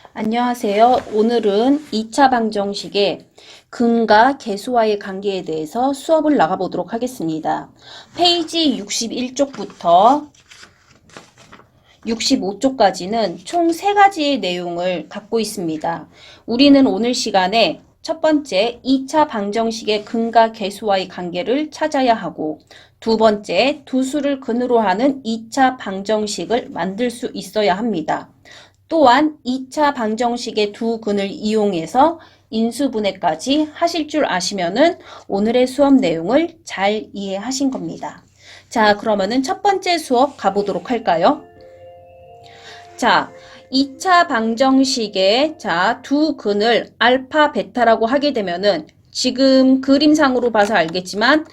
안녕하세요. 오늘은 2차 방정식의 근과 계수와의 관계에 대해서 수업을 나가보도록 하겠습니다. 페이지 61쪽부터 65쪽까지는 총 3가지의 내용을 갖고 있습니다. 우리는 오늘 시간에 첫 번째 2차 방정식의 근과 계수와의 관계를 찾아야 하고, 두 번째 두 수를 근으로 하는 2차 방정식을 만들 수 있어야 합니다. 또한 2차 방정식의 두 근을 이용해서 인수분해까지 하실 줄 아시면은 오늘의 수업 내용을 잘 이해하신 겁니다. 자, 그러면은 첫 번째 수업 가보도록 할까요? 자, 2차 방정식의 두 근을 알파, 베타라고 하게 되면은 지금 그림상으로 봐서 알겠지만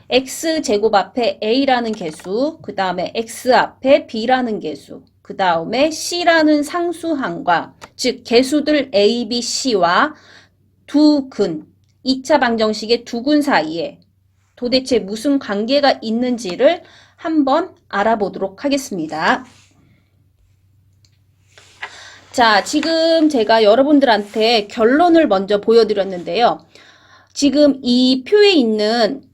x제곱 앞에 a라는 개수, 그 다음에 x 앞에 b라는 개수, 그 다음에 c라는 상수항과 즉 개수들 a, b, c와 두 근, 2차 방정식의 두 근 사이에 도대체 무슨 관계가 있는지를 한번 알아보도록 하겠습니다. 자, 지금 제가 여러분들한테 결론을 먼저 보여드렸는데요. 지금 이 표에 있는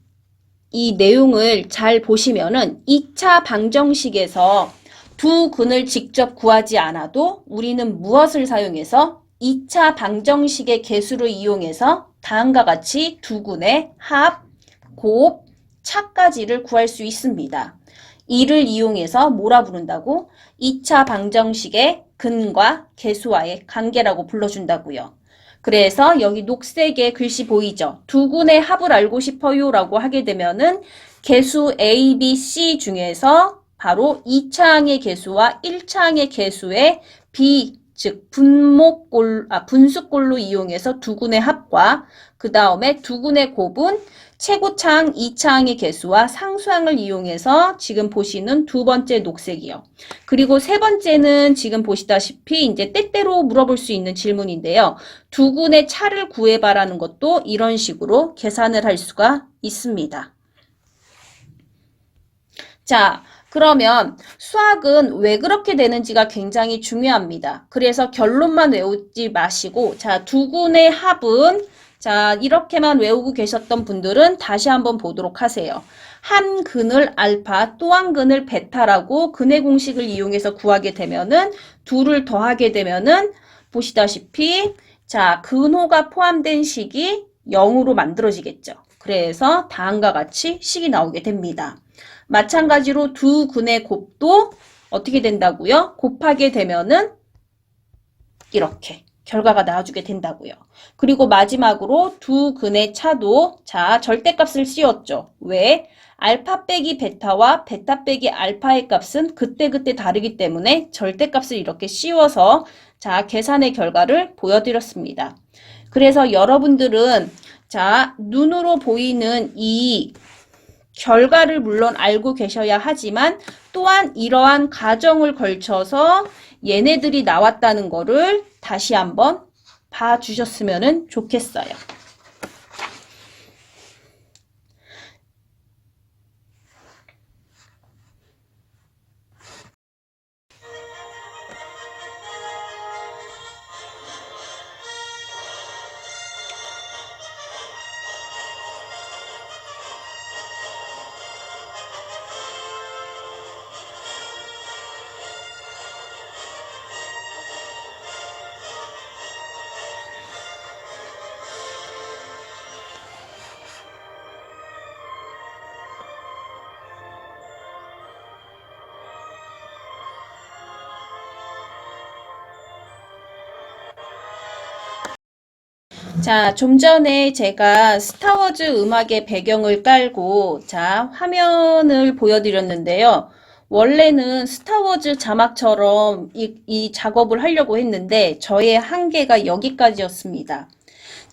이 내용을 잘 보시면은 2차 방정식에서 두 근을 직접 구하지 않아도 우리는 무엇을 사용해서 2차 방정식의 개수를 이용해서 다음과 같이 두 근의 합, 곱, 차까지를 구할 수 있습니다. 이를 이용해서 뭐라 부른다고? 2차 방정식의 근과 개수와의 관계라고 불러준다고요. 그래서 여기 녹색의 글씨 보이죠? 두 근의 합을 알고 싶어요 라고 하게 되면은 개수 A, B, C 중에서 바로 2차항의 개수와 1차항의 개수의 B, 즉 분수꼴로 이용해서 두 근의 합과 그 다음에 두 근의 곱은 최고차항 2차항의 개수와 상수항을 이용해서 지금 보시는 두 번째 녹색이요. 그리고 세 번째는 지금 보시다시피 이제 때때로 물어볼 수 있는 질문인데요. 두 근의 차를 구해봐라는 것도 이런 식으로 계산을 할 수가 있습니다. 자, 그러면 수학은 왜 그렇게 되는지가 굉장히 중요합니다. 그래서 결론만 외우지 마시고, 자, 두 근의 합은 자, 이렇게만 외우고 계셨던 분들은 다시 한번 보도록 하세요. 한 근을 알파, 또 한 근을 베타라고 근의 공식을 이용해서 구하게 되면은 둘을 더하게 되면은 보시다시피 자, 근호가 포함된 식이 0으로 만들어지겠죠. 그래서 다음과 같이 식이 나오게 됩니다. 마찬가지로 두 근의 곱도 어떻게 된다고요? 곱하게 되면은 이렇게 결과가 나와주게 된다고요. 그리고 마지막으로 두 근의 차도 자 절대값을 씌웠죠. 왜? 알파 빼기 베타와 베타 빼기 알파의 값은 그때그때 다르기 때문에 절대값을 이렇게 씌워서 자 계산의 결과를 보여드렸습니다. 그래서 여러분들은 자 눈으로 보이는 이 결과를 물론 알고 계셔야 하지만 또한 이러한 과정을 걸쳐서 얘네들이 나왔다는 거를 다시 한번 봐주셨으면 좋겠어요. 자, 좀 전에 제가 스타워즈 음악의 배경을 깔고 자, 화면을 보여드렸는데요. 원래는 스타워즈 자막처럼 이 작업을 하려고 했는데 저의 한계가 여기까지였습니다.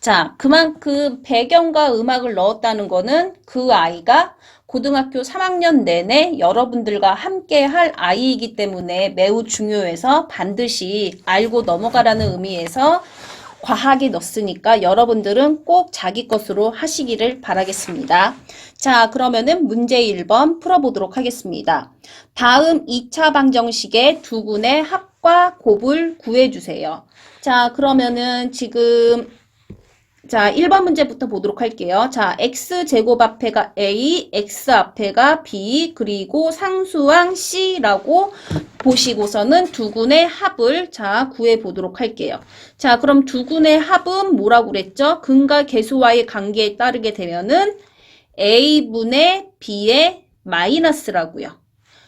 자, 그만큼 배경과 음악을 넣었다는 거는 그 아이가 고등학교 3학년 내내 여러분들과 함께 할 아이이기 때문에 매우 중요해서 반드시 알고 넘어가라는 의미에서 과하게 넣었으니까 여러분들은 꼭 자기 것으로 하시기를 바라겠습니다. 자, 그러면은 문제 1번 풀어보도록 하겠습니다. 다음 2차 방정식의 두 근의 합 합과 곱을 구해주세요. 자, 그러면은 지금 자, 1번 문제부터 보도록 할게요. 자, x제곱 앞에가 a, x 앞에가 b, 그리고 상수항 c라고 보시고서는 두군의 합을 자, 구해보도록 할게요. 자, 그럼 두군의 합은 뭐라고 그랬죠? 근과 계수와의 관계에 따르게 되면은 a분의 b의 마이너스라고요.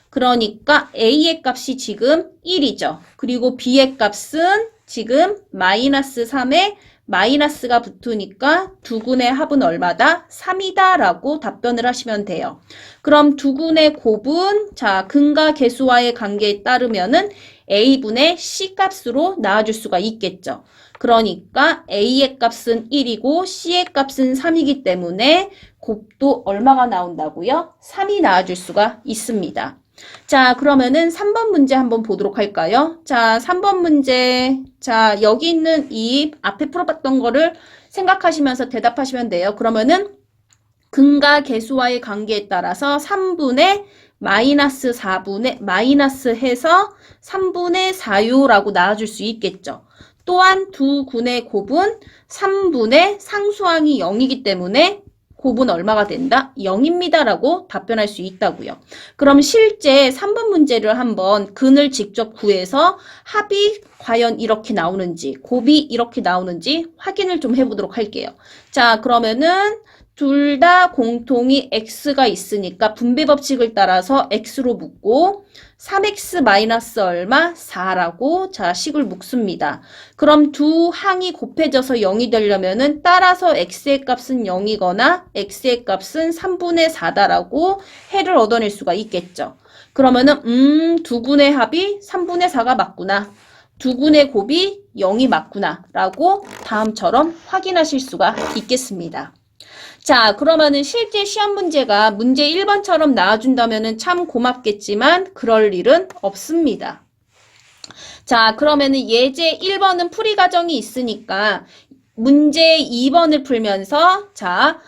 그러니까 a의 값이 지금 1이죠. 그리고 b의 값은 지금 마이너스 3에 마이너스가 붙으니까 두군의 합은 얼마다? 3이다 라고 답변을 하시면 돼요. 그럼 두군의 곱은 자, 근과 계수와의 관계에 따르면은 a분의 c 값으로 나와줄 수가 있겠죠. 그러니까 a의 값은 1이고 c의 값은 3이기 때문에 곱도 얼마가 나온다고요? 3이 나와줄 수가 있습니다. 자, 그러면은 3번 문제 한번 보도록 할까요? 자, 3번 문제. 자, 여기 있는 이 앞에 풀어봤던 거를 생각하시면서 대답하시면 돼요. 그러면은 근과 계수와의 관계에 따라서 3분의 마이너스 4분의 마이너스 해서 3분의 4요라고 나와줄 수 있겠죠. 또한 두 군의 곱은 3분의 상수항이 0이기 때문에 곱은 얼마가 된다? 0입니다 라고 답변할 수 있다고요. 그럼 실제 3번 문제를 한번 근을 직접 구해서 합이 과연 이렇게 나오는지 곱이 이렇게 나오는지 확인을 좀 해보도록 할게요. 자, 그러면은 둘 다 공통이 x가 있으니까 분배 법칙을 따라서 x로 묶고 3x 마이너스 얼마? 4라고 자 식을 묶습니다. 그럼 두 항이 곱해져서 0이 되려면은 따라서 x의 값은 0이거나 x의 값은 3분의 4다라고 해를 얻어낼 수가 있겠죠. 그러면은 두 군의 합이 3분의 4가 맞구나. 두 군의 곱이 0이 맞구나 라고 다음처럼 확인하실 수가 있겠습니다. 자, 그러면은 실제 시험 문제가 문제 1번처럼 나와준다면은 참 고맙겠지만 그럴 일은 없습니다. 자, 그러면은 예제 1번은 풀이 과정이 있으니까 문제 2번을 풀면서 자,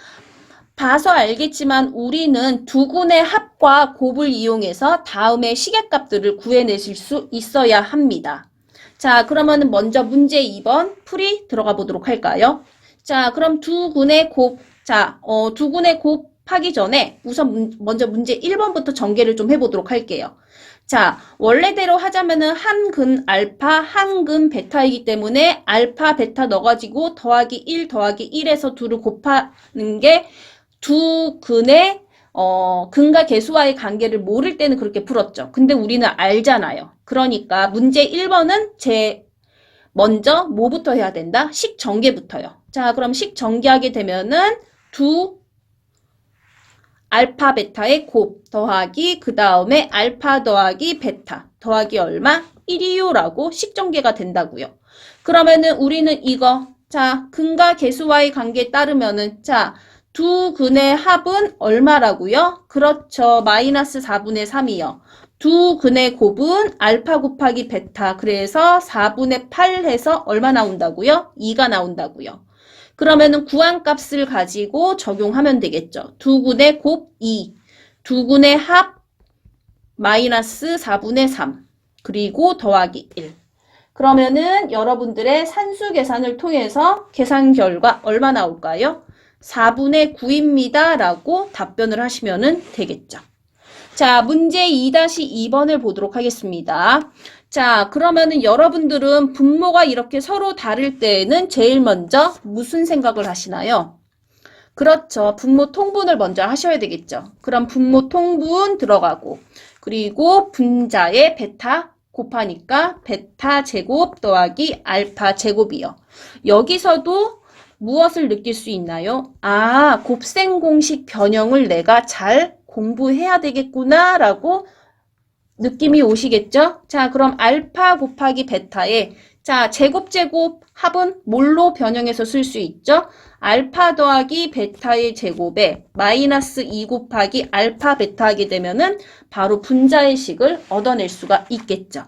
봐서 알겠지만 우리는 두 군의 합과 곱을 이용해서 다음의 시계값들을 구해내실 수 있어야 합니다. 자, 그러면은 먼저 문제 2번 풀이 들어가 보도록 할까요? 자, 그럼 두 군의 곱 자, 두 군의 곱하기 전에 우선 먼저 문제 1번부터 전개를 좀 해보도록 할게요. 자, 원래대로 하자면은 한 근 알파, 한 근 베타이기 때문에 알파, 베타 넣어가지고 더하기 1 더하기 1에서 2를 곱하는 게 두 근의 근과 계수와의 관계를 모를 때는 그렇게 풀었죠. 근데 우리는 알잖아요. 그러니까 문제 1번은 먼저 뭐부터 해야 된다? 식 전개부터요. 자, 그럼 식 전개하게 되면은 두 알파 베타의 곱 더하기 그 다음에 알파 더하기 베타 더하기 얼마? 1이요라고 식 전개가 된다고요. 그러면은 우리는 이거 자, 근과 계수와의 관계에 따르면은 자, 두 근의 합은 얼마라고요? 그렇죠. 마이너스 4분의 3이요. 두 근의 곱은 알파 곱하기 베타 그래서 4분의 8 해서 얼마 나온다고요? 2가 나온다고요. 그러면은 구한 값을 가지고 적용하면 되겠죠. 두 근의 곱 2, 두 근의 합 마이너스 4분의 3 그리고 더하기 1. 그러면은 여러분들의 산수 계산을 통해서 계산 결과 얼마 나올까요? 4분의 9입니다 라고 답변을 하시면 되겠죠. 자, 문제 2-2번을 보도록 하겠습니다. 자, 그러면은 여러분들은 분모가 이렇게 서로 다를 때에는 제일 먼저 무슨 생각을 하시나요? 그렇죠. 분모 통분을 먼저 하셔야 되겠죠. 그럼 분모 통분 들어가고 그리고 분자에 베타 곱하니까 베타 제곱 더하기 알파 제곱이요. 여기서도 무엇을 느낄 수 있나요? 아, 곱셈 공식 변형을 내가 잘 공부해야 되겠구나 라고 느낌이 오시겠죠? 자, 그럼 알파 곱하기 베타에 자, 제곱 합은 뭘로 변형해서 쓸 수 있죠? 알파 더하기 베타의 제곱에 마이너스 2 곱하기 알파 베타 하게 되면은 바로 분자의 식을 얻어낼 수가 있겠죠.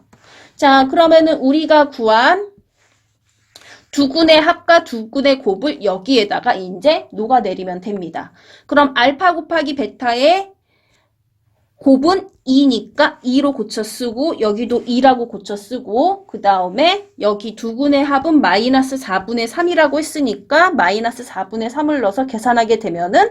자, 그러면은 우리가 구한 두 군의 합과 두 군의 곱을 여기에다가 이제 녹아내리면 됩니다. 그럼 알파 곱하기 베타의 곱은 2니까 2로 고쳐 쓰고 여기도 2라고 고쳐 쓰고 그 다음에 여기 두근의 합은 마이너스 4분의 3이라고 했으니까 마이너스 4분의 3을 넣어서 계산하게 되면은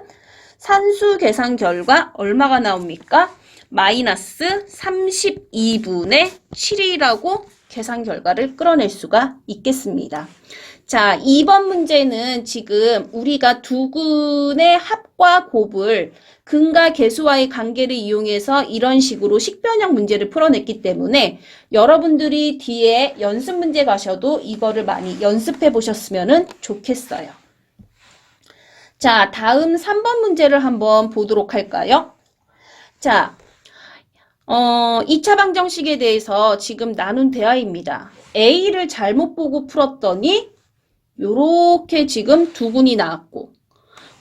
산수 계산 결과 얼마가 나옵니까? 마이너스 32분의 7이라고 계산 결과를 끌어낼 수가 있겠습니다. 자, 2번 문제는 지금 우리가 두근의 합과 곱을 근과 계수와의 관계를 이용해서 이런 식으로 식변형 문제를 풀어냈기 때문에 여러분들이 뒤에 연습 문제 가셔도 이거를 많이 연습해 보셨으면 좋겠어요. 자, 다음 3번 문제를 한번 보도록 할까요? 자, 2차 방정식에 대해서 지금 나눈 대화입니다. A를 잘못 보고 풀었더니 요렇게 지금 두근이 나왔고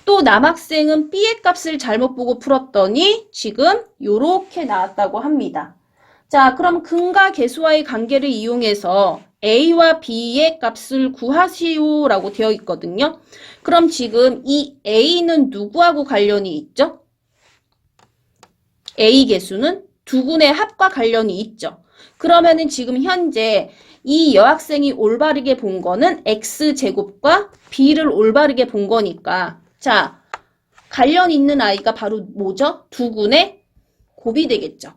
또 남학생은 B의 값을 잘못 보고 풀었더니 지금 요렇게 나왔다고 합니다. 자, 그럼 근과 계수와의 관계를 이용해서 A와 B의 값을 구하시오 라고 되어 있거든요. 그럼 지금 이 A는 누구하고 관련이 있죠? A 계수는 두근의 합과 관련이 있죠. 그러면은 지금 현재 이 여학생이 올바르게 본 거는 X제곱과 B를 올바르게 본 거니까 자, 관련 있는 아이가 바로 뭐죠? 두근의 곱이 되겠죠.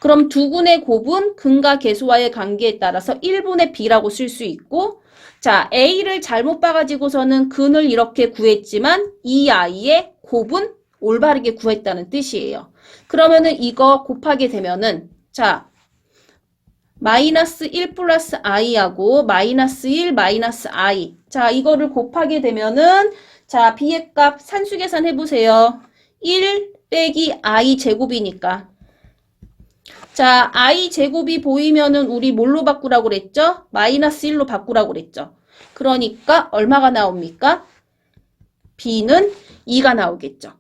그럼 두근의 곱은 근과 계수와의 관계에 따라서 1분의 B라고 쓸 수 있고 자, A를 잘못 봐가지고서는 근을 이렇게 구했지만 이 아이의 곱은 올바르게 구했다는 뜻이에요. 그러면은 이거 곱하게 되면은 자, 마이너스 1 플러스 i하고 마이너스 1 마이너스 i. 자, 이거를 곱하게 되면은 자, b의 값 산수 계산 해보세요. 1 빼기 i 제곱이니까. 자, i 제곱이 보이면은 우리 뭘로 바꾸라고 그랬죠? 마이너스 1로 바꾸라고 그랬죠. 그러니까 얼마가 나옵니까? b는 2가 나오겠죠.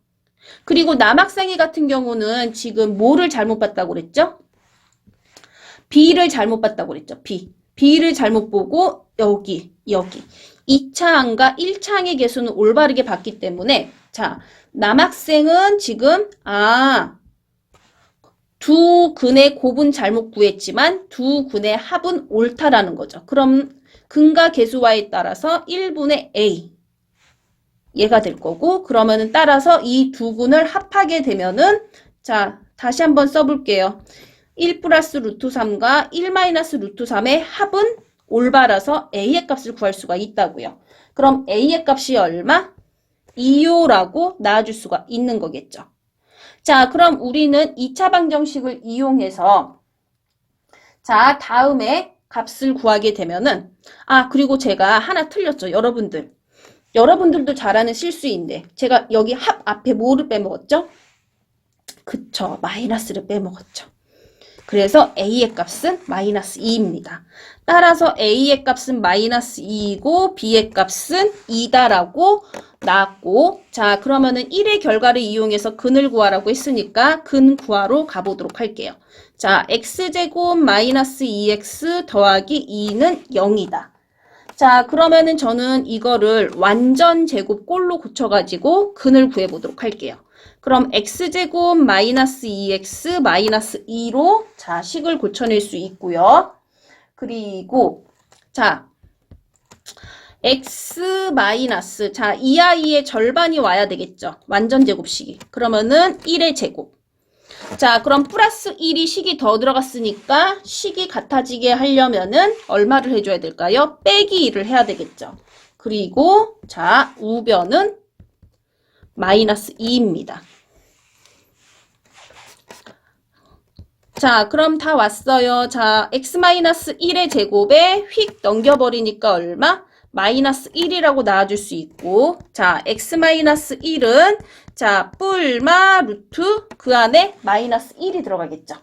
그리고 남학생이 같은 경우는 지금 뭐를 잘못 봤다고 그랬죠? B를 잘못 봤다고 그랬죠. B를 잘못 보고 여기 2차 항과 1차 항의 개수는 올바르게 봤기 때문에 자, 남학생은 지금 두 근의 곱은 잘못 구했지만 두 근의 합은 옳다라는 거죠. 그럼 근과 계수와에 따라서 1분의 A 얘가 될 거고 그러면은 따라서 이 두 근을 합하게 되면은 자, 다시 한번 써볼게요. 1 플러스 루트 3과 1 마이너스 루트 3의 합은 올바라서 A의 값을 구할 수가 있다고요. 그럼 A의 값이 얼마? 2요라고 나와줄 수가 있는 거겠죠. 자, 그럼 우리는 2차 방정식을 이용해서 자, 다음에 값을 구하게 되면은 그리고 제가 하나 틀렸죠. 여러분들도 잘 아는 실수인데 제가 여기 합 앞에 뭐를 빼먹었죠? 그쵸. 마이너스를 빼먹었죠. 그래서 A의 값은 마이너스 2입니다. 따라서 A의 값은 마이너스 2이고 B의 값은 2다라고 나왔고 자 그러면은 1의 결과를 이용해서 근을 구하라고 했으니까 근 구하러 가보도록 할게요. 자 x제곱 마이너스 2x 더하기 2는 0이다. 자 그러면은 저는 이거를 완전 제곱 꼴로 고쳐가지고 근을 구해보도록 할게요. 그럼 x제곱 마이너스 2x 마이너스 2로 자 식을 고쳐낼 수 있고요. 그리고 자 x 마이너스 자 이 아이의 절반이 와야 되겠죠. 완전 제곱식이. 그러면은 1의 제곱. 자 그럼 플러스 1이 식이 더 들어갔으니까 식이 같아지게 하려면은 얼마를 해줘야 될까요? 빼기 1을 해야 되겠죠. 그리고 자 우변은 마이너스 2입니다. 자 그럼 다 왔어요. 자 x-1의 제곱에 휙 넘겨버리니까 얼마? 마이너스 1이라고 나와줄 수 있고 자 x-1은 자 뿔마 루트 그 안에 마이너스 1이 들어가겠죠.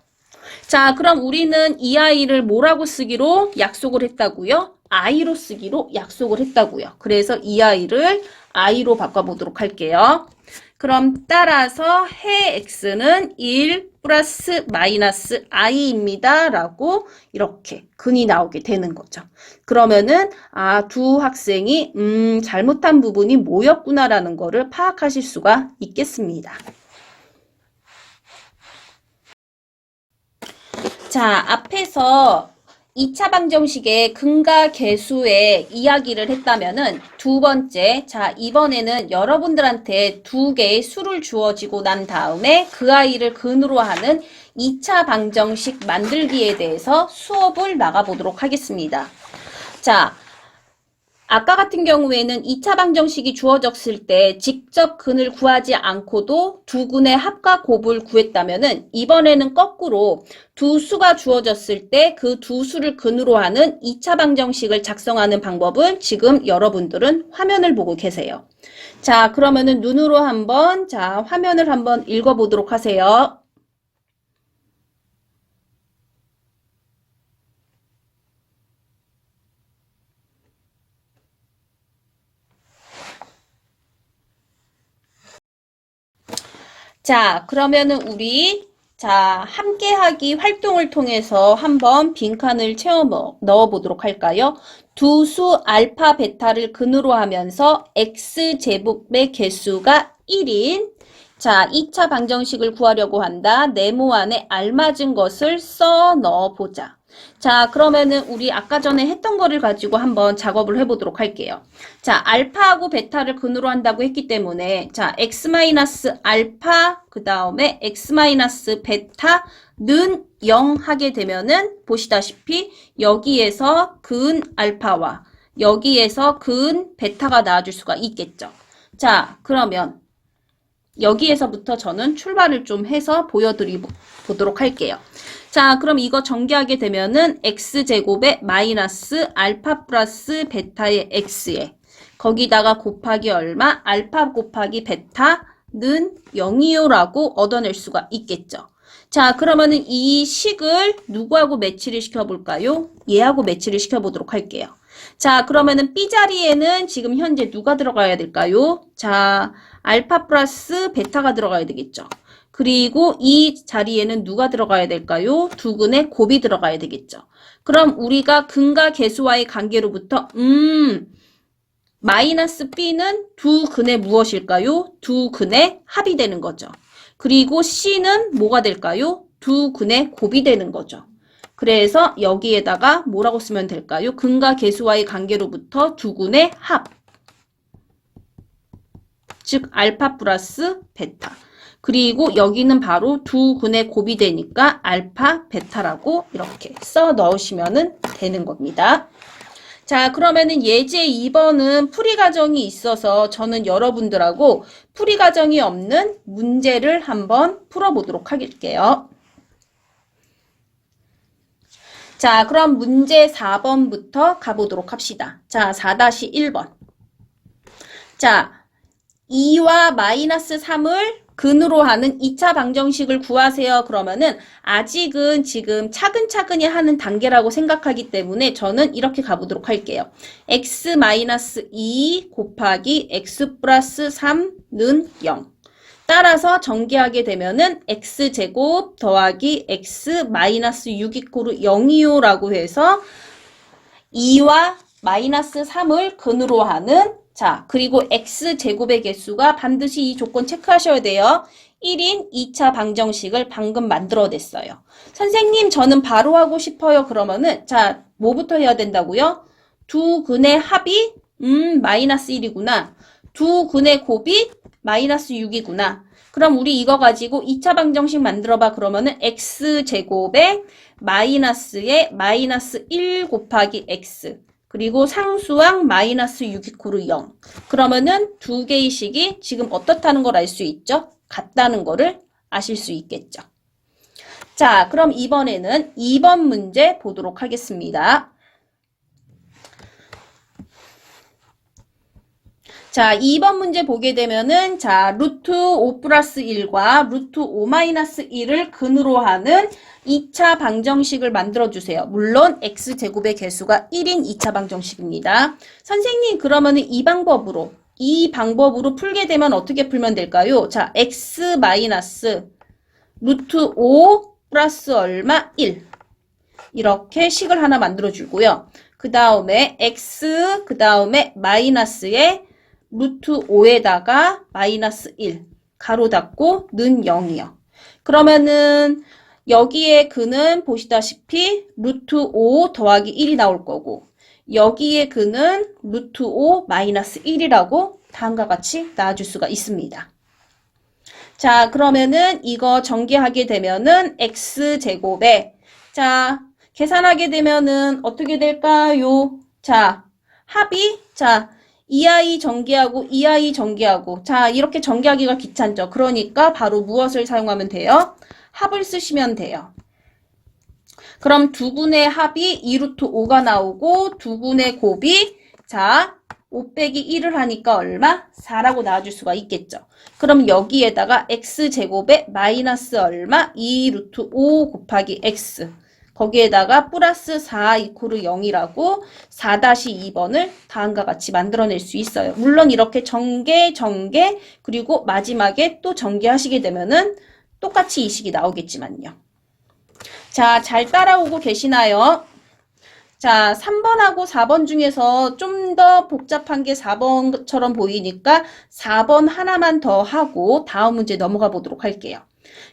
자 그럼 우리는 이 아이를 뭐라고 쓰기로 약속을 했다고요? i로 쓰기로 약속을 했다고요. 그래서 이 아이를 i로 바꿔보도록 할게요. 그럼 따라서 해 x는 1 플러스 마이너스 i입니다. 라고 이렇게 근이 나오게 되는 거죠. 그러면은 두 학생이 잘못한 부분이 뭐였구나라는 거를 파악하실 수가 있겠습니다. 자, 앞에서 2차 방정식의 근과 계수의 이야기를 했다면은 두 번째, 자, 이번에는 여러분들한테 두 개의 수를 주어지고 난 다음에 그 아이를 근으로 하는 2차 방정식 만들기에 대해서 수업을 나가보도록 하겠습니다. 자, 아까 같은 경우에는 2차 방정식이 주어졌을 때 직접 근을 구하지 않고도 두 근의 합과 곱을 구했다면은 이번에는 거꾸로 두 수가 주어졌을 때 그 두 수를 근으로 하는 2차 방정식을 작성하는 방법을 지금 여러분들은 화면을 보고 계세요. 자, 그러면은 눈으로 한번, 자, 화면을 한번 읽어보도록 하세요. 자, 그러면은 우리 함께하기 활동을 통해서 한번 빈칸을 넣어 보도록 할까요? 두 수 알파, 베타를 근으로 하면서 x제곱의 개수가 1인 자, 2차 방정식을 구하려고 한다. 네모 안에 알맞은 것을 써 넣어보자. 자, 그러면은 우리 아까 전에 했던 거를 가지고 한번 작업을 해보도록 할게요. 자, 알파하고 베타를 근으로 한다고 했기 때문에 자, x-알파 그 다음에 x-베타는 0 하게 되면은 보시다시피 여기에서 근 알파와 여기에서 근 베타가 나와줄 수가 있겠죠. 자, 그러면 여기에서부터 저는 출발을 좀 해서 보여드리도록 할게요. 자, 그럼 이거 전개하게 되면은 x제곱에 마이너스 알파 플러스 베타의 x에 거기다가 곱하기 얼마? 알파 곱하기 베타는 0이요라고 얻어낼 수가 있겠죠. 자, 그러면은 이 식을 누구하고 매치를 시켜볼까요? 얘하고 매치를 시켜보도록 할게요. 자, 그러면은 B 자리에는 지금 현재 누가 들어가야 될까요? 자, 알파 플러스 베타가 들어가야 되겠죠. 그리고 이 자리에는 누가 들어가야 될까요? 두 근의 곱이 들어가야 되겠죠. 그럼 우리가 근과 계수와의 관계로부터 마이너스 B는 두 근의 무엇일까요? 두 근의 합이 되는 거죠. 그리고 C는 뭐가 될까요? 두 근의 곱이 되는 거죠. 그래서 여기에다가 뭐라고 쓰면 될까요? 근과 계수와의 관계로부터 두 근의 합. 즉 알파 플러스 베타. 그리고 여기는 바로 두 근의 곱이 되니까 알파, 베타라고 이렇게 써 넣으시면 되는 겁니다. 자, 그러면은 예제 2번은 풀이 과정이 있어서 저는 여러분들하고 풀이 과정이 없는 문제를 한번 풀어보도록 할게요. 자, 그럼 문제 4번부터 가보도록 합시다. 자, 4-1번. 자, 2와 마이너스 3을 근으로 하는 2차 방정식을 구하세요. 그러면은 아직은 지금 차근차근히 하는 단계라고 생각하기 때문에 저는 이렇게 가보도록 할게요. x-2 곱하기 x 플러스 3는 0. 따라서 전개하게 되면은 x제곱 더하기 x 마이너스 6 이코르 0이요 라고 해서 2와 마이너스 3을 근으로 하는 자, 그리고 x제곱의 개수가 반드시 이 조건 체크하셔야 돼요. 1인 2차 방정식을 방금 만들어냈어요. 선생님, 저는 바로 하고 싶어요. 그러면은 자, 뭐부터 해야 된다고요? 두 근의 합이 마이너스 1이구나. 두 근의 곱이 마이너스 6이구나. 그럼 우리 이거 가지고 2차 방정식 만들어봐. 그러면은 x제곱에 마이너스에 마이너스 1 곱하기 x 그리고 상수항 마이너스 6 이코르 0. 그러면은 두 개의 식이 지금 어떻다는 걸 알 수 있죠? 같다는 거를 아실 수 있겠죠. 자, 그럼 이번에는 2번 문제 보도록 하겠습니다. 자, 2번 문제 보게 되면은 자, 루트 5 플러스 1과 루트 5 마이너스 1을 근으로 하는 2차 방정식을 만들어주세요. 물론 x제곱의 개수가 1인 2차 방정식입니다. 선생님, 그러면은 이 방법으로 풀게 되면 어떻게 풀면 될까요? 자, x 마이너스 루트 5 플러스 얼마? 1. 이렇게 식을 하나 만들어주고요. 그 다음에 x, 그 다음에 마이너스에 루트 5에다가 마이너스 1 가로 닫고 는 0이요. 그러면은 여기에 근은 보시다시피 루트 5 더하기 1이 나올 거고 여기에 근은 루트 5 마이너스 1이라고 다음과 같이 나와줄 수가 있습니다. 자, 그러면은 이거 전개하게 되면은 x제곱에 자, 계산하게 되면은 어떻게 될까요? 자, 합이 자, 2i 전개하고 2i 전개하고 자, 이렇게 전개하기가 귀찮죠. 그러니까 바로 무엇을 사용하면 돼요? 합을 쓰시면 돼요. 그럼 두근의 합이 2루트 5가 나오고 두근의 곱이 자 5 빼기 1을 하니까 얼마? 4라고 나와줄 수가 있겠죠. 그럼 여기에다가 x제곱에 마이너스 얼마? 2루트 5 곱하기 x 거기에다가 플러스 4 이코르 0이라고 4-2번을 다음과 같이 만들어낼 수 있어요. 물론 이렇게 전개 그리고 마지막에 또 전개하시게 되면은 똑같이 이 식이 나오겠지만요. 자, 잘 따라오고 계시나요? 자, 3번하고 4번 중에서 좀 더 복잡한 게 4번처럼 보이니까 4번 하나만 더 하고 다음 문제 넘어가 보도록 할게요.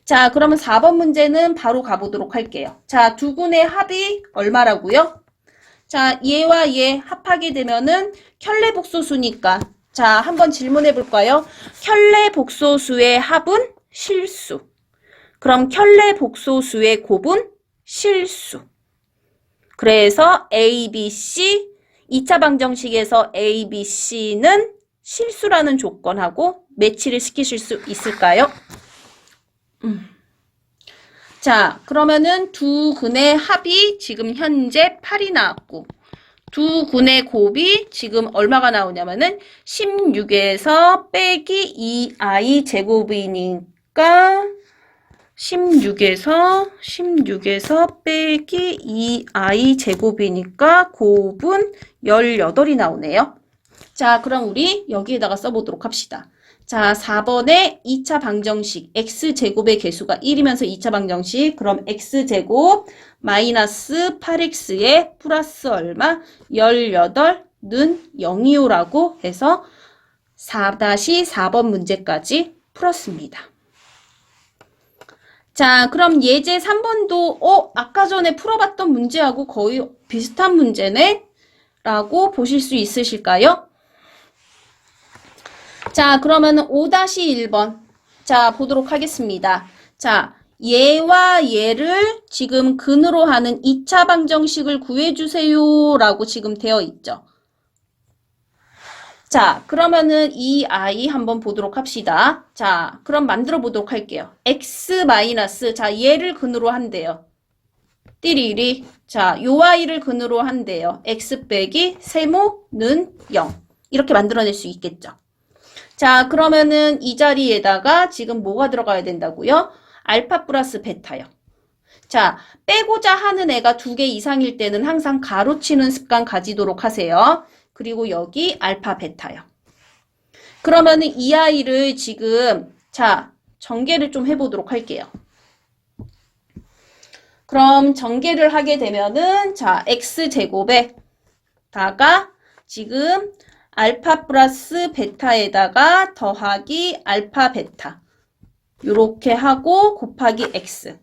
자, 그러면 4번 문제는 바로 가보도록 할게요. 자, 두근의 합이 얼마라고요? 자, 얘와 얘 합하게 되면은 켤레복소수니까 자, 한번 질문해 볼까요? 켤레복소수의 합은 실수. 그럼 켤레복소수의 곱은 실수. 그래서 A, B, C 2차 방정식에서 A, B, C는 실수라는 조건하고 매치를 시키실 수 있을까요? 자, 그러면은 두 근의 합이 지금 현재 8이 나왔고 두 근의 곱이 지금 얼마가 나오냐면은 16에서 빼기 2i 제곱이니까 16에서 빼기 2i 제곱이니까 곱은 18이 나오네요. 자, 그럼 우리 여기에다가 써보도록 합시다. 자, 4번에 2차 방정식 x제곱의 개수가 1이면서 2차 방정식 그럼 x제곱 마이너스 8x에 플러스 얼마? 18는 0이요라고 해서 4-4번 문제까지 풀었습니다. 자, 그럼 예제 3번도 아까 전에 풀어봤던 문제하고 거의 비슷한 문제네? 라고 보실 수 있으실까요? 자, 그러면 5-1번. 자, 보도록 하겠습니다. 자, 얘와 얘를 지금 근으로 하는 2차 방정식을 구해주세요. 라고 지금 되어 있죠. 자, 그러면은 이 아이 한번 보도록 합시다. 자, 그럼 만들어 보도록 할게요. x 마이너스, 자, 얘를 근으로 한대요. 띠리리. 자, 요 아이를 근으로 한대요. x 빼기 세모는 0. 이렇게 만들어낼 수 있겠죠. 자, 그러면은 이 자리에다가 지금 뭐가 들어가야 된다고요? 알파 플러스 베타요. 자, 빼고자 하는 애가 2개 이상일 때는 항상 가로치는 습관 가지도록 하세요. 그리고 여기 알파 베타요. 그러면은 이 아이를 지금 자, 전개를 좀 해보도록 할게요. 그럼 전개를 하게 되면은 자, x제곱에다가 지금 알파 플러스 베타에다가 더하기 알파 베타 요렇게 하고 곱하기 x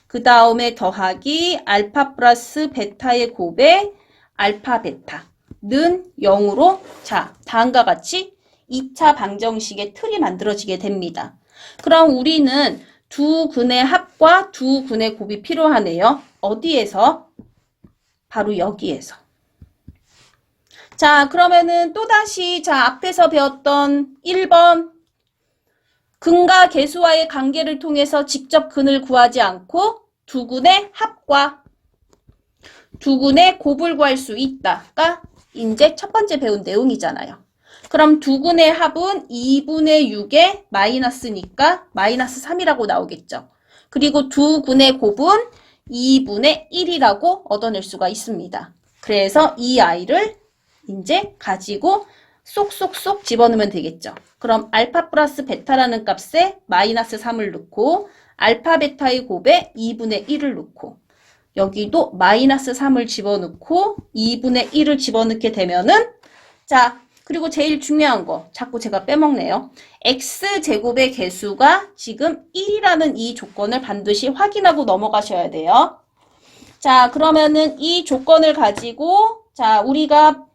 그 다음에 더하기 알파 플러스 베타의 곱에 알파 베타는 0으로 자 다음과 같이 2차 방정식의 틀이 만들어지게 됩니다. 그럼 우리는 두 근의 합과 두 근의 곱이 필요하네요. 어디에서? 바로 여기에서. 자, 그러면은 또다시 자 앞에서 배웠던 1번 근과 계수와의 관계를 통해서 직접 근을 구하지 않고 두 근의 합과 두 근의 곱을 구할 수 있다가 이제 첫 번째 배운 내용이잖아요. 그럼 두 근의 합은 2분의 6에 마이너스니까 마이너스 3이라고 나오겠죠. 그리고 두 근의 곱은 2분의 1이라고 얻어낼 수가 있습니다. 그래서 이 아이를 이제 가지고 쏙쏙쏙 집어넣으면 되겠죠. 그럼 알파 플러스 베타라는 값에 마이너스 3을 넣고 알파 베타의 곱에 2분의 1을 넣고 여기도 마이너스 3을 집어넣고 2분의 1을 집어넣게 되면은 자 그리고 제일 중요한 거, 자꾸 제가 빼먹네요. x제곱의 개수가 지금 1이라는 이 조건을 반드시 확인하고 넘어가셔야 돼요. 자, 그러면은 이 조건을 가지고, 자, 우리가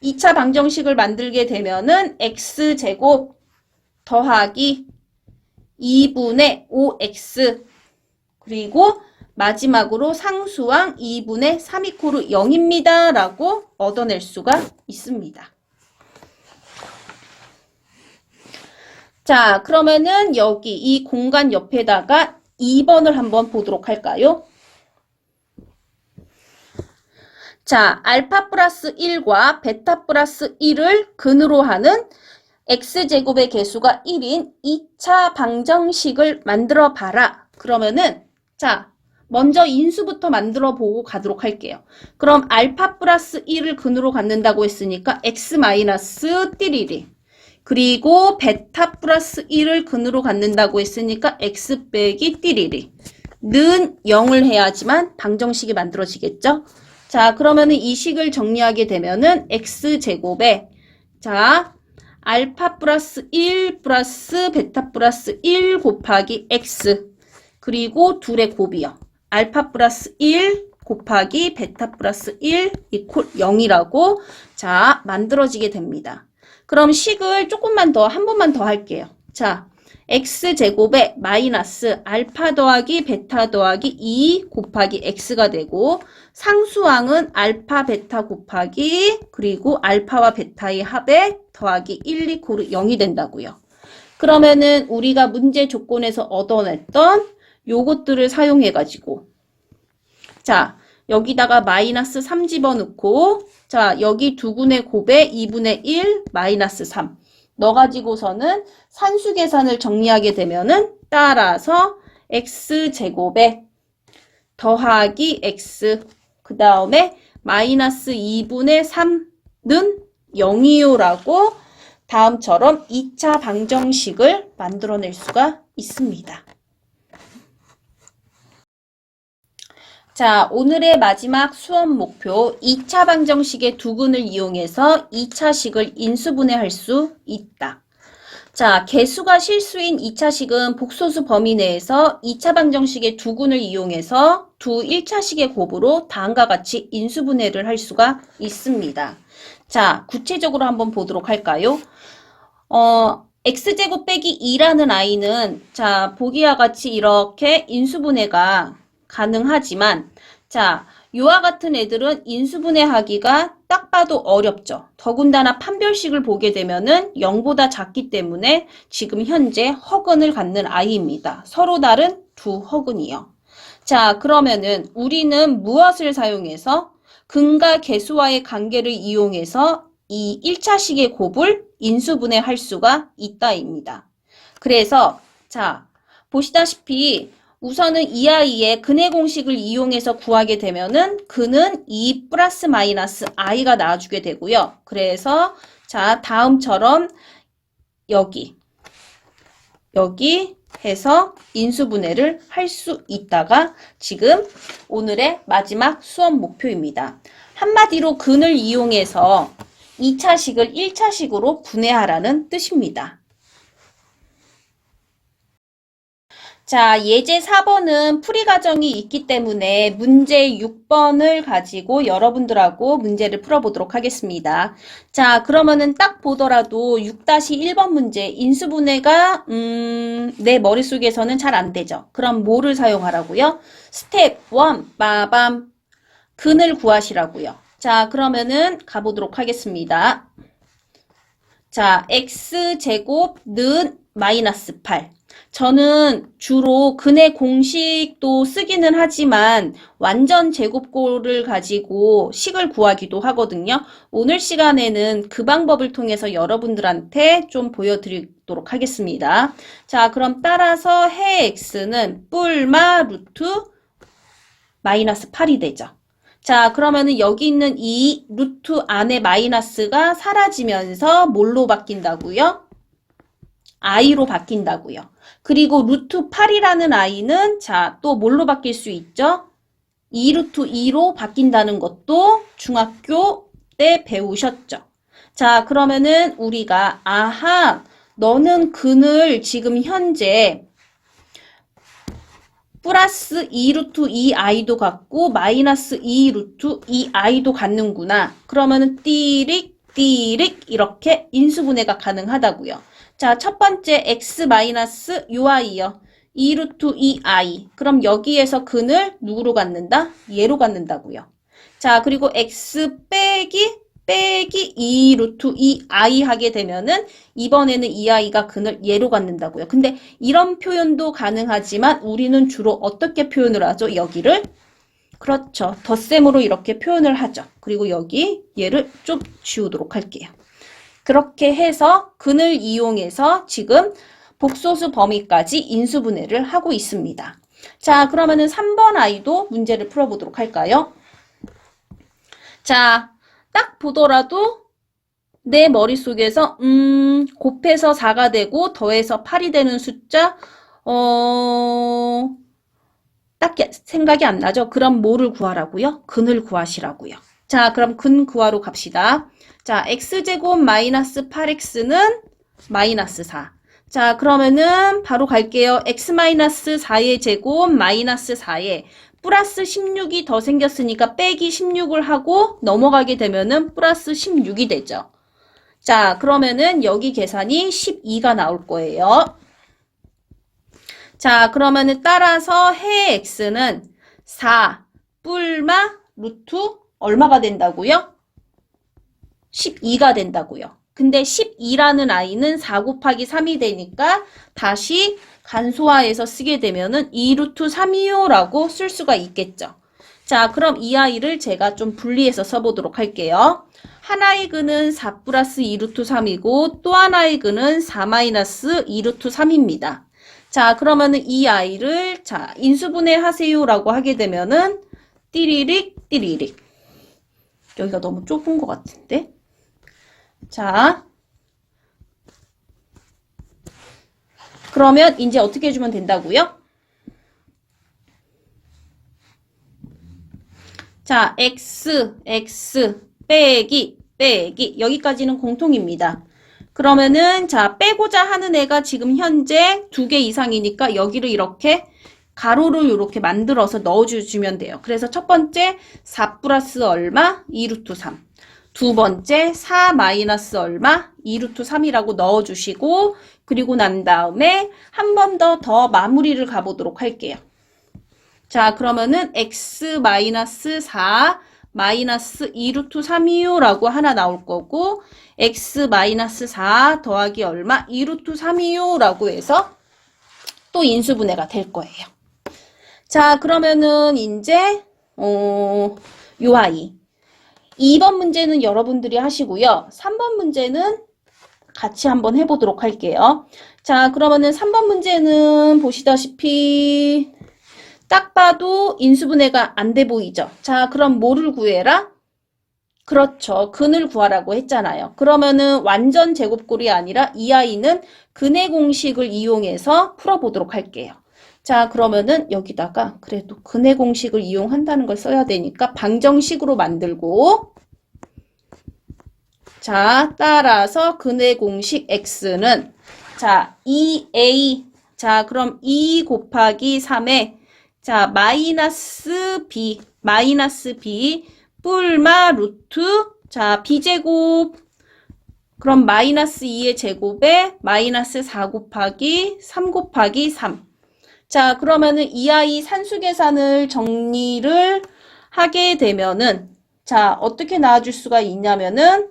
2차 방정식을 만들게 되면은 x제곱 더하기 2분의 5x 그리고 마지막으로 상수항 2분의 3 이코르 0입니다. 라고 얻어낼 수가 있습니다. 자, 그러면은 여기 이 공간 옆에다가 2번을 한번 보도록 할까요? 자, 알파 플러스 1과 베타 플러스 1을 근으로 하는 x제곱의 개수가 1인 2차 방정식을 만들어 봐라. 그러면은 자, 먼저 인수부터 만들어 보고 가도록 할게요. 그럼 알파 플러스 1을 근으로 갖는다고 했으니까 x 마이너스 띠리리. 그리고 베타 플러스 1을 근으로 갖는다고 했으니까 x 빼기 띠리리. 는 0을 해야지만 방정식이 만들어지겠죠? 자, 그러면은 이 식을 정리하게 되면은 x제곱에 자, 알파 플러스 1 플러스 베타 플러스 1 곱하기 x 그리고 둘의 곱이요. 알파 플러스 1 곱하기 베타 플러스 1 이퀄 0이라고 자 만들어지게 됩니다. 그럼 식을 조금만 더 한 번만 더 할게요. 자, x제곱에 마이너스 알파 더하기 베타 더하기 2 곱하기 x가 되고 상수항은 알파 베타 곱하기 그리고 알파와 베타의 합에 더하기 1 이코르 0이 된다고요. 그러면은 우리가 문제 조건에서 얻어냈던 요것들을 사용해가지고 자, 여기다가 마이너스 3 집어넣고 자, 여기 두근의 곱에 2분의 1 마이너스 3 넣어가지고서는 산수 계산을 정리하게 되면은 따라서 x제곱에 더하기 x 그 다음에 마이너스 2분의 3는 0이요 라고 다음처럼 2차 방정식을 만들어낼 수가 있습니다. 자, 오늘의 마지막 수업 목표 2차 방정식의 두근을 이용해서 2차식을 인수분해할 수 있다. 자, 개수가 실수인 2차식은 복소수 범위 내에서 2차 방정식의 두근을 이용해서 두 1차식의 곱으로 다음과 같이 인수분해를 할 수가 있습니다. 자, 구체적으로 한번 보도록 할까요? x제곱 빼기 2라는 아이는 자, 보기와 같이 이렇게 인수분해가 가능하지만 자, 요와 같은 애들은 인수분해하기가 딱 봐도 어렵죠. 더군다나 판별식을 보게 되면은 0보다 작기 때문에 지금 현재 허근을 갖는 아이입니다. 서로 다른 두 허근이요. 자, 그러면은 우리는 무엇을 사용해서 근과 개수와의 관계를 이용해서 이 1차식의 곱을 인수분해할 수가 있다입니다. 그래서 자, 보시다시피 우선은 이 아이의 근의 공식을 이용해서 구하게 되면은 근은 2 플러스 마이너스 i가 나와주게 되고요. 그래서 자, 다음처럼 여기 해서 인수분해를 할 수 있다가 지금 오늘의 마지막 수업 목표입니다. 한마디로 근을 이용해서 2차식을 1차식으로 분해하라는 뜻입니다. 자, 예제 4번은 풀이 과정이 있기 때문에 문제 6번을 가지고 여러분들하고 문제를 풀어보도록 하겠습니다. 자, 그러면은 딱 보더라도 6-1번 문제 인수분해가 내 머릿속에서는 잘 안 되죠. 그럼 뭐를 사용하라고요? 스텝 1, 빠밤. 근을 구하시라고요. 자, 그러면은 가보도록 하겠습니다. 자, x제곱는 마이너스 8. 저는 주로 근의 공식도 쓰기는 하지만 완전 제곱꼴을 가지고 식을 구하기도 하거든요. 오늘 시간에는 그 방법을 통해서 여러분들한테 좀 보여드리도록 하겠습니다. 자, 그럼 따라서 해 x는 뿔마 루트 마이너스 8이 되죠. 자, 그러면은 여기 있는 이 루트 안에 마이너스가 사라지면서 뭘로 바뀐다고요? i로 바뀐다고요. 그리고 루트 8이라는 i는 자, 또 뭘로 바뀔 수 있죠? 2루트 2로 바뀐다는 것도 중학교 때 배우셨죠. 자, 그러면은 우리가 아하, 너는 근을 지금 현재 플러스 2 루트 2i도 같고 마이너스 2 루트 2i도 갖는구나. 그러면은 띠릭 띠릭 이렇게 인수분해가 가능하다고요. 자, 첫 번째 x 마이너스 ui요. 2 루트 2i. 그럼 여기에서 근을 누구로 갖는다? 얘로 갖는다고요. 자, 그리고 x 빼기 2 루트 2i 하게 되면은 이번에는 2i가 근을 얘로 갖는다고요. 근데 이런 표현도 가능하지만 우리는 주로 어떻게 표현을 하죠? 여기를 그렇죠. 덧셈으로 이렇게 표현을 하죠. 그리고 여기 얘를 좀 지우도록 할게요. 그렇게 해서 근을 이용해서 지금 복소수 범위까지 인수분해를 하고 있습니다. 자, 그러면은 3번 아이도 문제를 풀어보도록 할까요? 자, 딱 보더라도 내 머릿속에서 곱해서 4가 되고 더해서 8이 되는 숫자 딱 생각이 안 나죠? 그럼 뭐를 구하라고요? 근을 구하시라고요. 자, 그럼 근 구하러 갑시다. 자, x제곱 마이너스 8x는 마이너스 4. 자, 그러면은 바로 갈게요. x 마이너스 4의 제곱 마이너스 4에 플러스 16이 더 생겼으니까 빼기 16을 하고 넘어가게 되면은 플러스 16이 되죠. 자, 그러면은 여기 계산이 12가 나올 거예요. 자, 그러면은 따라서 해 x는 4 뿔마 루트 얼마가 된다고요? 12가 된다고요. 근데 12라는 아이는 4 곱하기 3이 되니까 다시 간소화해서 쓰게 되면은 2 루트 3이요 라고 쓸 수가 있겠죠. 자, 그럼 이 아이를 제가 좀 분리해서 써보도록 할게요. 하나의 근은 4 플러스 2 루트 3이고 또 하나의 근은 4 마이너스 2 루트 3입니다. 자, 그러면은 이 아이를 자, 인수분해 하세요 라고 하게 되면은 띠리릭 띠리릭. 여기가 너무 좁은 것 같은데. 자, 그러면 이제 어떻게 해주면 된다고요? 자, x 빼기 여기까지는 공통입니다. 그러면은 자, 빼고자 하는 애가 지금 현재 2개 이상이니까 여기를 이렇게 가로를 이렇게 만들어서 넣어주면 돼요. 그래서 첫 번째 4 플러스 얼마? 2 루트 3. 두 번째 4 마이너스 얼마? 2 루트 3이라고 넣어주시고 그리고 난 다음에 한 번 더 마무리를 가보도록 할게요. 자, 그러면은 x 마이너스 4 마이너스 2 루트 3이요 라고 하나 나올 거고 x 마이너스 4 더하기 얼마? 2 루트 3이요 라고 해서 또 인수분해가 될 거예요. 자, 그러면은 이제 요 아이 2번 문제는 여러분들이 하시고요. 3번 문제는 같이 한번 해보도록 할게요. 자, 그러면은 3번 문제는 보시다시피 딱 봐도 인수분해가 안 돼 보이죠? 자, 그럼 뭐를 구해라? 그렇죠. 근을 구하라고 했잖아요. 그러면은 완전 제곱꼴이 아니라 이 아이는 근의 공식을 이용해서 풀어보도록 할게요. 자, 그러면은 여기다가 그래도 근의 공식을 이용한다는 걸 써야 되니까 방정식으로 만들고 자, 따라서 근의 공식 x는 자, 2a 자, 그럼 2 곱하기 3에 자, 마이너스 b 뿔마 루트 자, b제곱 그럼 마이너스 2의 제곱에 마이너스 4 곱하기 3 곱하기 3 자, 그러면은 이 아이 산수 계산을 정리를 하게 되면은 자, 어떻게 나와줄 수가 있냐면은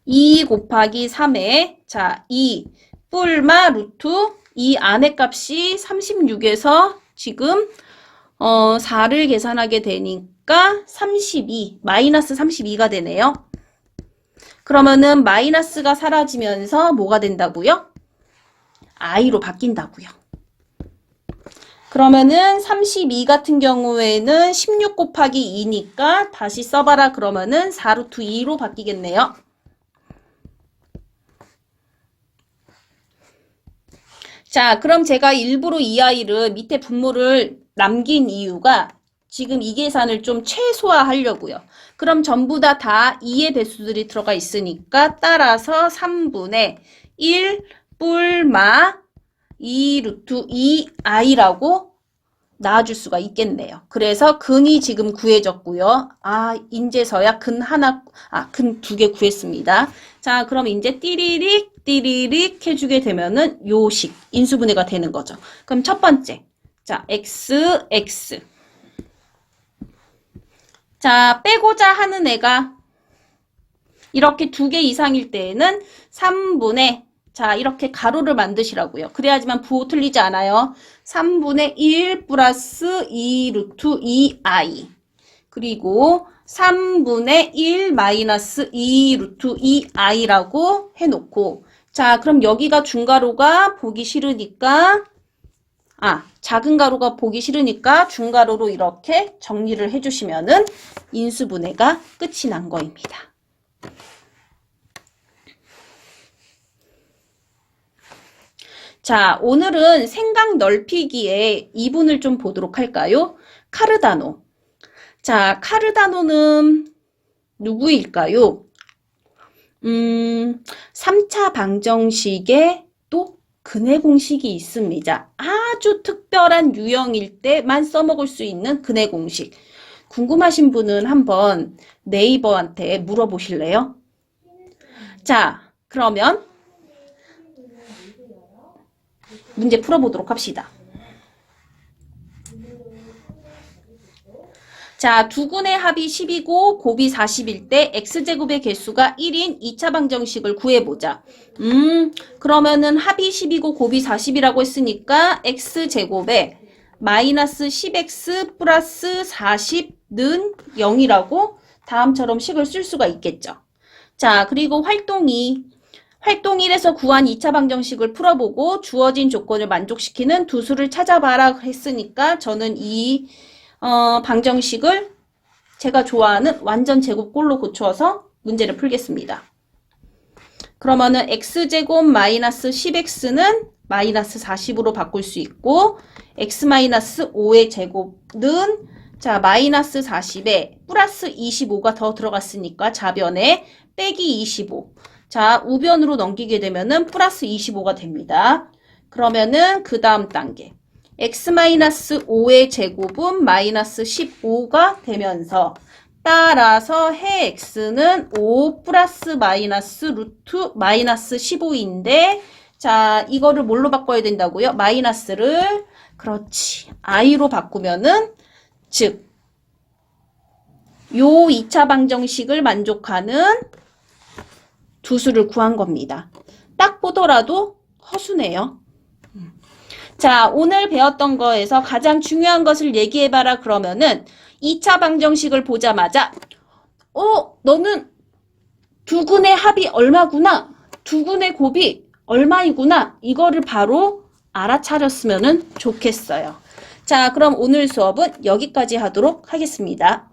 2 곱하기 3에 자, 2 뿔마 루트 이 안의 값이 36에서 지금 4를 계산하게 되니까 32 마이너스 32가 되네요. 그러면은 마이너스가 사라지면서 뭐가 된다고요? i로 바뀐다고요. 그러면은 32 같은 경우에는 16 곱하기 2니까 다시 써봐라 그러면은 4 루트 2로 바뀌겠네요. 자, 그럼 제가 일부러 이 아이를 밑에 분모를 남긴 이유가 지금 이 계산을 좀 최소화하려고요. 그럼 전부 다 2의 배수들이 들어가 있으니까 따라서 3분의 1 뿔마 2 루트 2i라고 나와줄 수가 있겠네요. 그래서 근이 지금 구해졌고요. 인제서야 근 2개 구했습니다. 자, 그럼 이제 띠리릭 해주게 되면은 요식, 인수분해가 되는 거죠. 그럼 첫 번째. 자, x. 자, 빼고자 하는 애가 이렇게 2개 이상일 때에는 3분의, 자, 이렇게 가로를 만드시라고요. 그래야지만 부호 틀리지 않아요. 3분의 1 플러스 2 루트 2i. 그리고 3분의 1 마이너스 2 루트 2i라고 해놓고, 자, 그럼 여기가 중가로가 보기 싫으니까, 작은 가로가 보기 싫으니까 중가로로 이렇게 정리를 해주시면은 인수분해가 끝이 난 거입니다. 자, 오늘은 생각 넓히기에 이분을 좀 보도록 할까요? 카르다노. 자, 카르다노는 누구일까요? 3차 방정식에 또 근해 공식이 있습니다. 아주 특별한 유형일 때만 써먹을 수 있는 근해 공식. 궁금하신 분은 한번 네이버한테 물어보실래요? 자, 그러면 문제 풀어보도록 합시다. 자, 두근의 합이 10이고 곱이 40일 때 x제곱의 개수가 1인 2차 방정식을 구해보자. 그러면은 합이 10이고 곱이 40이라고 했으니까 x제곱에 마이너스 10x 플러스 40는 0이라고 다음처럼 식을 쓸 수가 있겠죠. 자, 그리고 활동 1에서 구한 2차 방정식을 풀어보고 주어진 조건을 만족시키는 두 수를 찾아봐라 했으니까 저는 이 방정식을 제가 좋아하는 완전 제곱꼴로 고쳐서 문제를 풀겠습니다. 그러면은 x제곱 마이너스 10x는 마이너스 40으로 바꿀 수 있고 x 마이너스 5의 제곱은 자 마이너스 40에 플러스 25가 더 들어갔으니까 좌변에 빼기 25. 자 우변으로 넘기게 되면은 플러스 25가 됩니다. 그러면은 그 다음 단계. x-5의 제곱은 마이너스 15가 되면서 따라서 해 x는 5 플러스 마이너스 루트 마이너스 15인데 자 이거를 뭘로 바꿔야 된다고요? 마이너스를 그렇지 i로 바꾸면은 즉 요 2차 방정식을 만족하는 두 수를 구한 겁니다. 딱 보더라도 허수네요. 자, 오늘 배웠던 거에서 가장 중요한 것을 얘기해봐라 그러면은 2차 방정식을 보자마자 너는 두근의 합이 얼마구나. 두근의 곱이 얼마이구나. 이거를 바로 알아차렸으면 좋겠어요. 자, 그럼 오늘 수업은 여기까지 하도록 하겠습니다.